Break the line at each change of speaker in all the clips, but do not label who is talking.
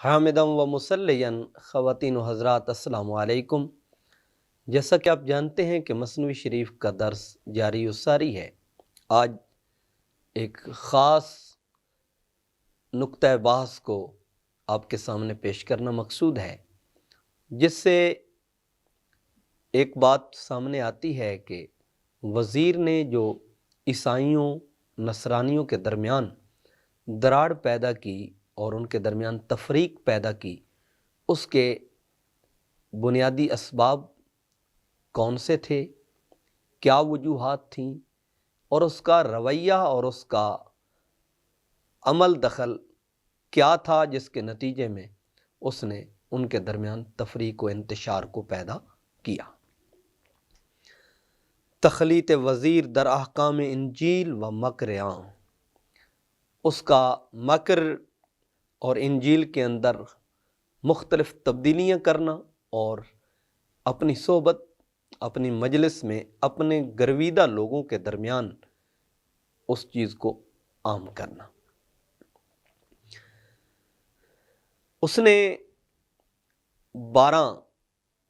حامدم و مسلین خواتین و حضرات السلام علیکم۔ جیسا کہ آپ جانتے ہیں کہ مثنوی شریف کا درس جاری و ساری ہے۔ آج ایک خاص نقطہ بحث کو آپ کے سامنے پیش کرنا مقصود ہے، جس سے ایک بات سامنے آتی ہے کہ وزیر نے جو عیسائیوں نصرانیوں کے درمیان دراڑ پیدا کی اور ان کے درمیان تفریق پیدا کی، اس کے بنیادی اسباب کون سے تھے، کیا وجوہات تھیں، اور اس کا رویہ اور اس کا عمل دخل کیا تھا، جس کے نتیجے میں اس نے ان کے درمیان تفریق و انتشار کو پیدا کیا۔ تخلیط وزیر در احکام انجیل و مکر عام، اس کا مکر اور انجیل کے اندر مختلف تبدیلیاں کرنا اور اپنی صحبت، اپنی مجلس میں اپنے گرویدہ لوگوں کے درمیان اس چیز کو عام کرنا۔ اس نے 12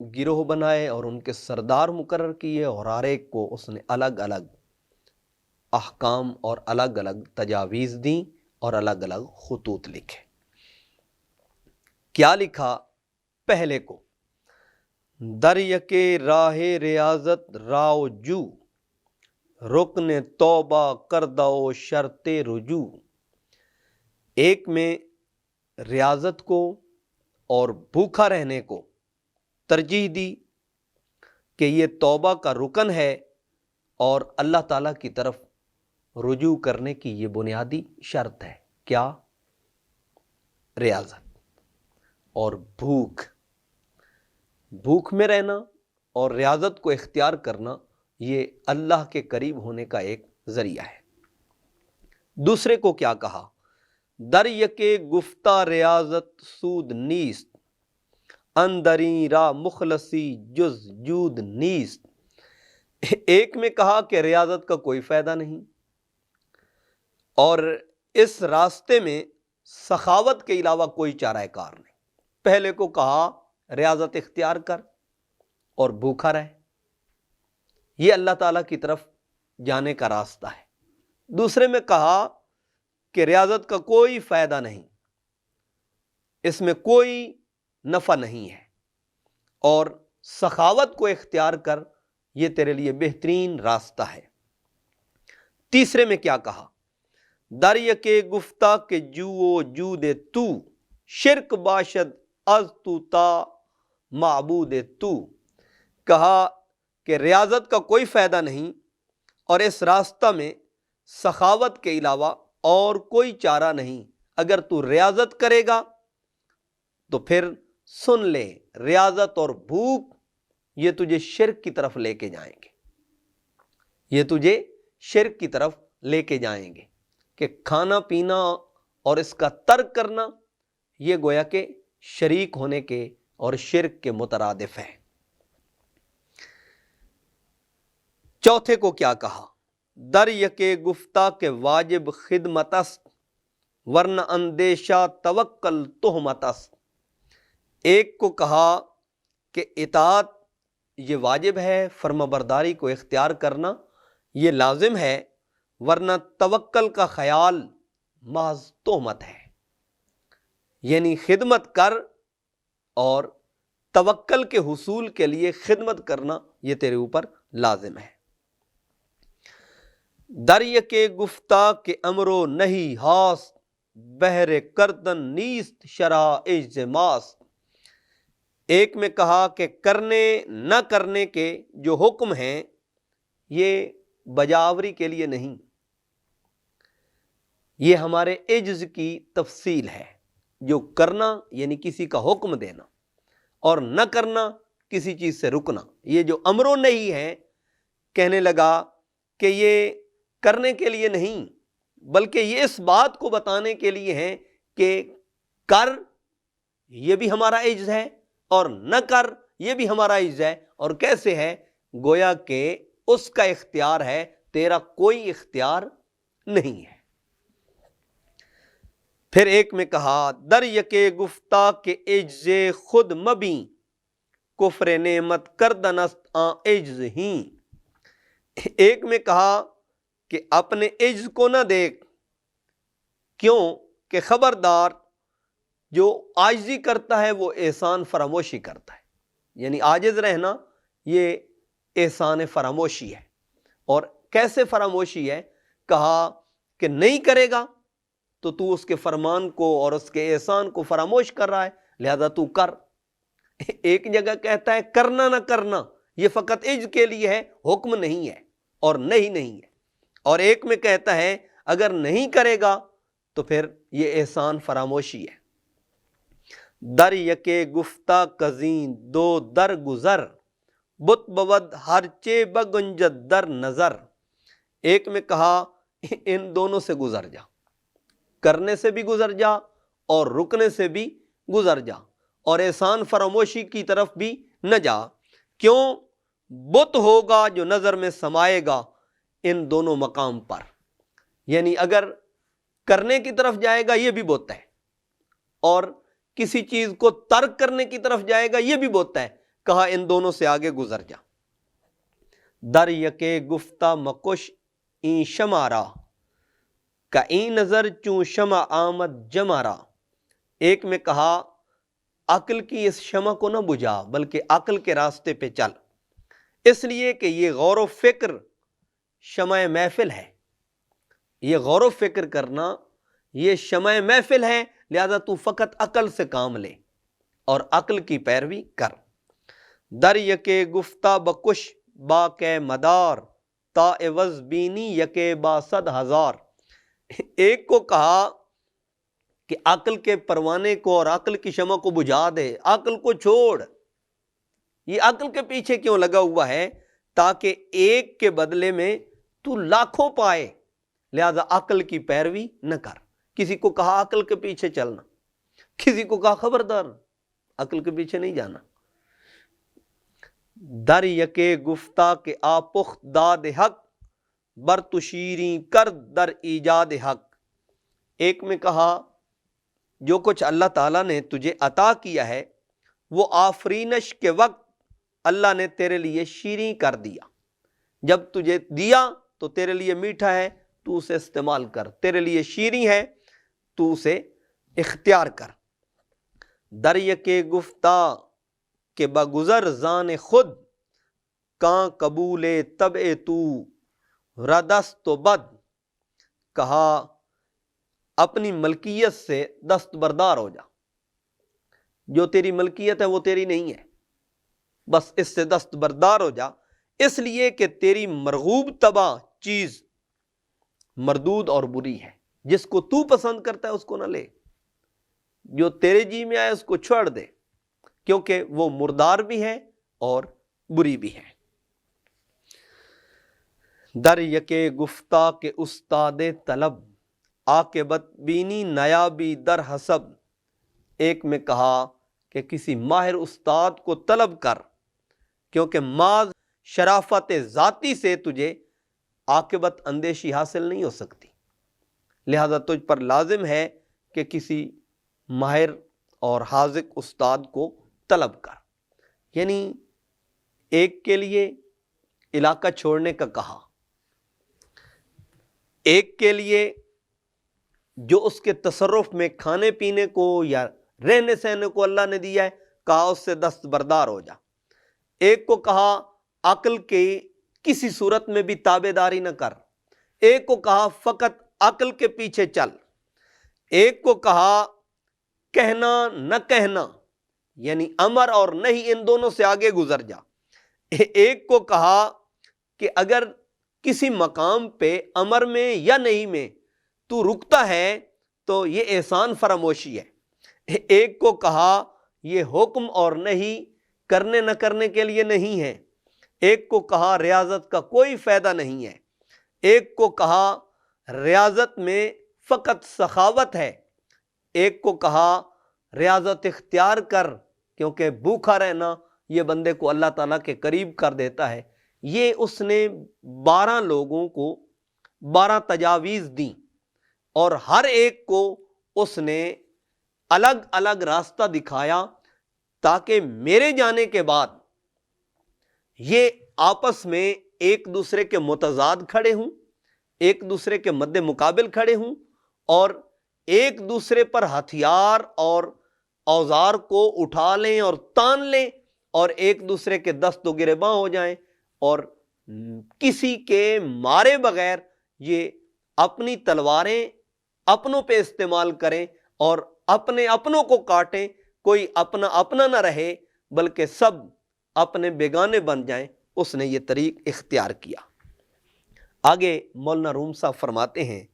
گروہ بنائے اور ان کے سردار مقرر کیے، اور ہر ایک کو اس نے الگ الگ احکام اور الگ الگ تجاویز دیں اور الگ الگ خطوط لکھے۔ کیا لکھا؟ پہلے کو دریک راہ ریاضت راو جو، رکن توبہ کردو شرط رجوع۔ ایک میں ریاضت کو اور بھوکا رہنے کو ترجیح دی کہ یہ توبہ کا رکن ہے اور اللہ تعالیٰ کی طرف رجوع کرنے کی یہ بنیادی شرط ہے۔ کیا؟ ریاضت اور بھوک میں رہنا اور ریاضت کو اختیار کرنا، یہ اللہ کے قریب ہونے کا ایک ذریعہ ہے۔ دوسرے کو کیا کہا؟ در یک گفتہ ریاضت سود نیست، اندرین را مخلصی جز جود نیست۔ ایک میں کہا کہ ریاضت کا کوئی فائدہ نہیں، اور اس راستے میں سخاوت کے علاوہ کوئی چارہ کار نہیں۔ پہلے کو کہا ریاضت اختیار کر اور بھوکا رہ، یہ اللہ تعالیٰ کی طرف جانے کا راستہ ہے۔ دوسرے میں کہا کہ ریاضت کا کوئی فائدہ نہیں، اس میں کوئی نفع نہیں ہے، اور سخاوت کو اختیار کر، یہ تیرے لیے بہترین راستہ ہے۔ تیسرے میں کیا کہا؟ دریک گفتہ کہ جو و جود تو، شرک باشد از تو تا معبود تو۔ کہا کہ ریاضت کا کوئی فائدہ نہیں، اور اس راستہ میں سخاوت کے علاوہ اور کوئی چارہ نہیں۔ اگر تو ریاضت کرے گا تو پھر سن لے، ریاضت اور بھوک یہ تجھے شرک کی طرف لے کے جائیں گے، یہ تجھے شرک کی طرف لے کے جائیں گے، کہ کھانا پینا اور اس کا ترک کرنا یہ گویا کہ شریک ہونے کے اور شرک کے مترادف ہے۔ چوتھے کو کیا کہا؟ در یک گفتہ کے واجب خدمت است، ورنہ اندیشہ توکل تہمت است۔ ایک کو کہا کہ اطاعت یہ واجب ہے، فرما برداری کو اختیار کرنا یہ لازم ہے، ورنہ توکل کا خیال محض تہمت ہے۔ یعنی خدمت کر، اور توکل کے حصول کے لیے خدمت کرنا یہ تیرے اوپر لازم ہے۔ دریک گفتہ کے امرو نہیں ہاست، بہر کردن نیست شرح اجتماس۔ ایک میں کہا کہ کرنے نہ کرنے کے جو حکم ہیں یہ بجاوری کے لیے نہیں، یہ ہمارے عجز کی تفصیل ہے۔ جو کرنا یعنی کسی کا حکم دینا، اور نہ کرنا کسی چیز سے رکنا، یہ جو امرو نہیں ہے، کہنے لگا کہ یہ کرنے کے لیے نہیں، بلکہ یہ اس بات کو بتانے کے لیے ہے کہ کر یہ بھی ہمارا عجز ہے، اور نہ کر یہ بھی ہمارا عجز ہے۔ اور کیسے ہے؟ گویا کہ اس کا اختیار ہے، تیرا کوئی اختیار نہیں ہے۔ پھر ایک میں کہا در یکے گفتہ کے عجز خود مبیں کفر نعمت کردنست آن عجز ہی. ایک میں کہا کہ اپنے عجز کو نہ دیکھ، کیوں کہ خبردار جو عاجزی کرتا ہے وہ احسان فراموشی کرتا ہے. یعنی عاجز رہنا یہ احسان فراموشی ہے. اور کیسے فراموشی ہے؟ کہا کہ نہیں کرے گا تو اس کے فرمان کو اور اس کے احسان کو فراموش کر رہا ہے، لہذا تو کر. ایک جگہ کہتا ہے کرنا نہ کرنا، یہ فقط عجز کے لیے ہے، حکم نہیں ہے اور نہیں ہے. اور ایک میں کہتا ہے اگر نہیں کرے گا تو پھر یہ احسان فراموشی ہے. در یکے گفتہ کزین دو در گزر بت بود ہر چے بگنجد در نظر. ایک میں کہا ان دونوں سے گزر جا، کرنے سے بھی گزر جا اور رکنے سے بھی گزر جا، اور احسان فراموشی کی طرف بھی نہ جا. کیوں؟ بت ہوگا جو نظر میں سمائے گا ان دونوں مقام پر. یعنی اگر کرنے کی طرف جائے گا یہ بھی بت ہے، اور کسی چیز کو ترک کرنے کی طرف جائے گا یہ بھی بت ہے. کہا ان دونوں سے آگے گزر جا. در یکے گفتہ مکش این شمارا کا این نظر چون شمع آمد جمارا. ایک میں کہا عقل کی اس شمع کو نہ بجھا بلکہ عقل کے راستے پہ چل، اس لیے کہ یہ غور و فکر شمع محفل ہے. یہ غور و فکر کرنا یہ شمع محفل ہے، لہذا تو فقط عقل سے کام لے اور عقل کی پیروی کر. در یکے گفتہ بکش با کے مدار تا عوض بینی یکے با صد ہزار. ایک کو کہا کہ عقل کے پروانے کو اور عقل کی شمع کو بجھا دے، عقل کو چھوڑ. یہ عقل کے پیچھے کیوں لگا ہوا ہے؟ تاکہ ایک کے بدلے میں تو لاکھوں پائے، لہذا عقل کی پیروی نہ کر. کسی کو کہا عقل کے پیچھے چلنا، کسی کو کہا خبردار عقل کے پیچھے نہیں جانا. در یکے گفتہ کے آپخ داد حق بر تشیریں کر در ایجاد حق. ایک میں کہا جو کچھ اللہ تعالیٰ نے تجھے عطا کیا ہے وہ آفرینش کے وقت اللہ نے تیرے لیے شیریں کر دیا. جب تجھے دیا تو تیرے لیے میٹھا ہے، تو اسے استعمال کر. تیرے لیے شیریں ہے، تو اسے اختیار کر. در یکے گفتہ کہ بگزر زان خود کان قبول طبع تو ردست و بد. کہا اپنی ملکیت سے دستبردار ہو جا. جو تیری ملکیت ہے وہ تیری نہیں ہے، بس اس سے دستبردار ہو جا، اس لیے کہ تیری مرغوب طبع چیز مردود اور بری ہے. جس کو تو پسند کرتا ہے اس کو نہ لے، جو تیرے جی میں آئے اس کو چھوڑ دے، کیونکہ وہ مردار بھی ہے اور بری بھی ہے. در یکے گفتہ کے استاد طلب عاقبت بینی نیابی در حسب. ایک میں کہا کہ کسی ماہر استاد کو طلب کر، کیونکہ ماذ شرافت ذاتی سے تجھے عاقبت اندیشی حاصل نہیں ہو سکتی، لہذا تجھ پر لازم ہے کہ کسی ماہر اور حاذق استاد کو طلب کر. یعنی ایک کے لیے علاقہ چھوڑنے کا کہا، ایک کے لیے جو اس کے تصرف میں کھانے پینے کو یا رہنے سہنے کو اللہ نے دیا ہے، کہا اس سے دستبردار ہو جا. ایک کو کہا عقل کی کسی صورت میں بھی تابع داری نہ کر. ایک کو کہا فقط عقل کے پیچھے چل. ایک کو کہا کہنا نہ کہنا، یعنی امر اور نہیں، ان دونوں سے آگے گزر جا. ایک کو کہا کہ اگر کسی مقام پہ امر میں یا نہیں میں تو رکتا ہے تو یہ احسان فراموشی ہے. ایک کو کہا یہ حکم اور نہیں کرنے نہ کرنے کے لیے نہیں ہے. ایک کو کہا ریاضت کا کوئی فائدہ نہیں ہے. ایک کو کہا ریاضت میں فقط سخاوت ہے. ایک کو کہا ریاضت اختیار کر، کیونکہ بھوکا رہنا یہ بندے کو اللہ تعالیٰ کے قریب کر دیتا ہے. یہ اس نے 12 لوگوں کو 12 تجاویز دیں، اور ہر ایک کو اس نے الگ الگ راستہ دکھایا تاکہ میرے جانے کے بعد یہ آپس میں ایک دوسرے کے متضاد کھڑے ہوں، ایک دوسرے کے مد مقابل کھڑے ہوں، اور ایک دوسرے پر ہتھیار اور اوزار کو اٹھا لیں اور تان لیں، اور ایک دوسرے کے دست و گریباں ہو جائیں، اور کسی کے مارے بغیر یہ اپنی تلواریں اپنوں پہ استعمال کریں اور اپنے اپنوں کو کاٹیں، کوئی اپنا اپنا نہ رہے بلکہ سب اپنے بیگانے بن جائیں۔ اس نے یہ طریق اختیار کیا۔ آگے مولانا روم صاحب فرماتے ہیں،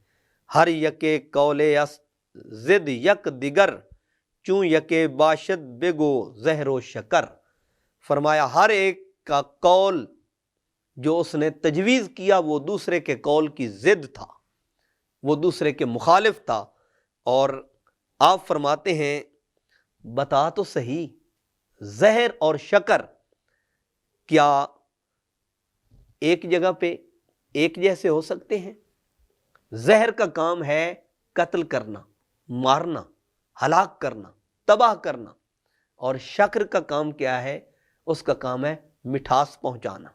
ہر یکے قول است زد یک دیگر، چوں یکے باشد بگو زہر و شکر۔ فرمایا ہر ایک کا قول جو اس نے تجویز کیا وہ دوسرے کے قول کی ضد تھا، وہ دوسرے کے مخالف تھا۔ اور آپ فرماتے ہیں بتا تو صحیح، زہر اور شکر کیا ایک جگہ پہ ایک جیسے ہو سکتے ہیں؟ زہر کا کام ہے قتل کرنا، مارنا، ہلاک کرنا، تباہ کرنا، اور شکر کا کام کیا ہے؟ اس کا کام ہے مٹھاس پہنچانا،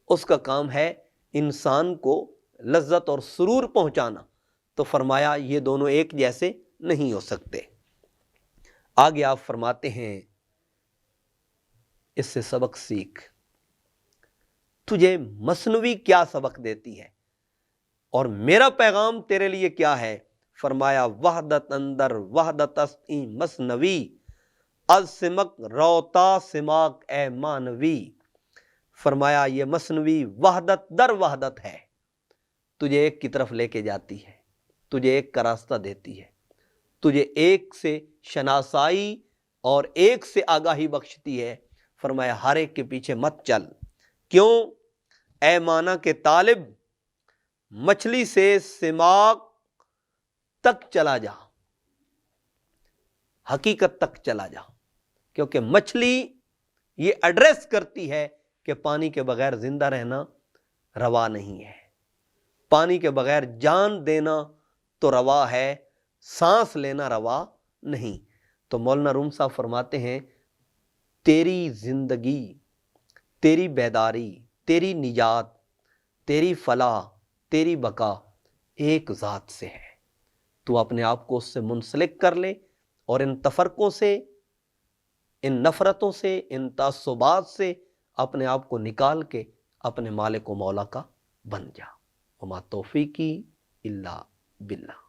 اس کا کام ہے انسان کو لذت اور سرور پہنچانا۔ تو فرمایا یہ دونوں ایک جیسے نہیں ہو سکتے۔ آگے آپ فرماتے ہیں اس سے سبق سیکھ، تجھے مثنوی کیا سبق دیتی ہے اور میرا پیغام تیرے لیے کیا ہے؟ فرمایا وحدت اندر وحدت است این مثنوی، از سمک روتا سماک اے مانوی۔ فرمایا یہ مثنوی وحدت در وحدت ہے، تجھے ایک کی طرف لے کے جاتی ہے، تجھے ایک کا راستہ دیتی ہے، تجھے ایک سے شناسائی اور ایک سے آگاہی بخشتی ہے۔ فرمایا ہر ایک کے پیچھے مت چل۔ کیوں؟ اے مانا کے طالب، مچھلی سے سماک تک چلا جا، حقیقت تک چلا جا، کیونکہ مچھلی یہ ایڈریس کرتی ہے کہ پانی کے بغیر زندہ رہنا روا نہیں ہے، پانی کے بغیر جان دینا تو روا ہے، سانس لینا روا نہیں۔ تو مولانا روم صاحب فرماتے ہیں تیری زندگی، تیری بیداری، تیری نجات، تیری فلاح، تیری بقا ایک ذات سے ہے۔ تو اپنے آپ کو اس سے منسلک کر لے اور ان تفرقوں سے، ان نفرتوں سے، ان تعصبات سے اپنے آپ کو نکال کے اپنے مالک و مولا کا بن جا۔ وما توفیقی الا باللہ۔